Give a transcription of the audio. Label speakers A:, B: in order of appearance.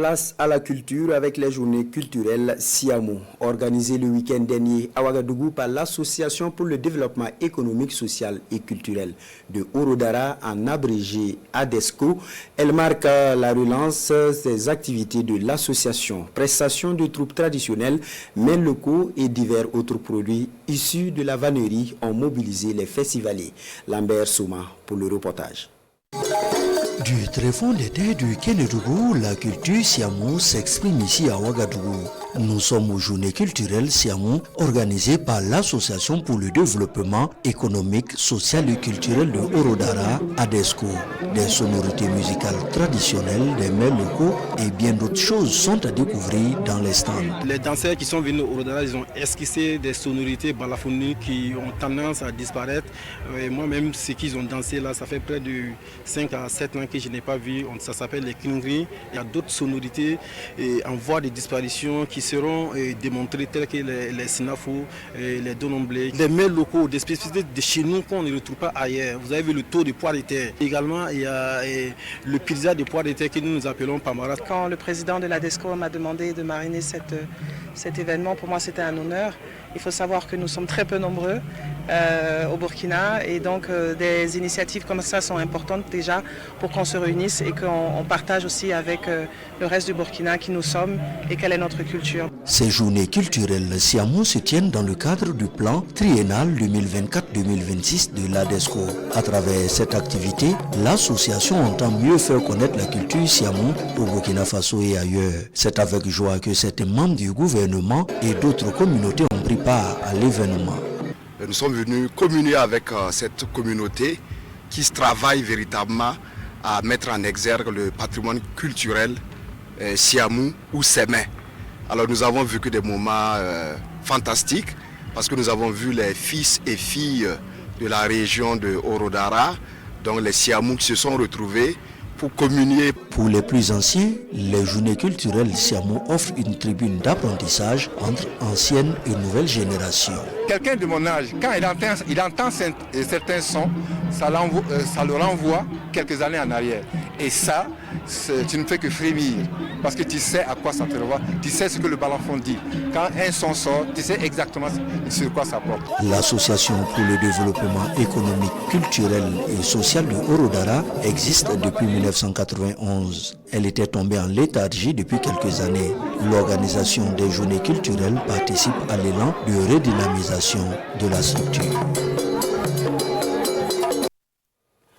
A: Place à la culture avec les journées culturelles Siamou, organisées le week-end dernier à Ouagadougou par l'Association pour le développement économique, social et culturel de Orodara, en abrégé ADESCO. Elle marque la relance des activités de l'association, prestations de troupes traditionnelles, mets locaux et divers autres produits issus de la vannerie ont mobilisé les festivaliers. Lambert Souma pour le reportage.
B: Du tréfonds des terres du Kénédougou, la culture Siamou s'exprime ici à Ouagadougou. Nous sommes aux journées culturelles Siamou organisées par l'Association pour le développement économique, social et culturel de Orodara, ADESCO. Des sonorités musicales traditionnelles, des mets locaux et bien d'autres choses sont à découvrir dans les stands.
C: Les danseurs qui sont venus au Orodara, ils ont esquissé des sonorités balaphoniques qui ont tendance à disparaître. Et moi-même, ce qu'ils ont dansé là, ça fait près de 5 à 7 ans que je n'ai pas vu. Ça s'appelle les kingri. Il y a d'autres sonorités en voie de disparition qui seront démontrées telles que les sinafos, les donomblés, les mets locaux, des spécificités de chez nous qu'on ne retrouve pas ailleurs. Vous avez vu le taux de poids de terre. Également, il y a le pizza de poids de terre que nous appelons pamara.
D: Quand le président de l'ADESCO m'a demandé de marrainer cet événement, pour moi c'était un honneur. Il faut savoir que nous sommes très peu nombreux au Burkina et donc des initiatives comme ça sont importantes déjà pour qu'on se réunisse et qu'on partage aussi avec le reste du Burkina qui nous sommes et quelle est notre culture.
B: Ces journées culturelles Siamou se tiennent dans le cadre du plan triennal 2024-2026 de l'ADESCO. À travers cette activité, l'association entend mieux faire connaître la culture Siamou au Burkina Faso et ailleurs. C'est avec joie que certains membres du gouvernement et d'autres communautés ont pris part à l'événement.
E: Nous sommes venus communier avec cette communauté qui se travaille véritablement à mettre en exergue le patrimoine culturel Siamou ou Sémé. Alors nous avons vécu des moments fantastiques parce que nous avons vu les fils et filles de la région de Orodara, donc les Siamou qui se sont retrouvés pour communier.
B: Pour les plus anciens, les journées culturelles Siamou offrent une tribune d'apprentissage entre anciennes et nouvelles générations.
F: Quelqu'un de mon âge, quand il entend certains sons, ça le renvoie quelques années en arrière. Et ça, tu ne fais que frémir, parce que tu sais à quoi ça te renvoie, tu sais ce que le balafon dit. Quand un son sort, tu sais exactement sur quoi ça porte.
B: L'Association pour le développement économique, culturel et social de Orodara existe depuis 1991. Elle était tombée en léthargie depuis quelques années. L'organisation des journées culturelles participe à l'élan de redynamisation de la structure.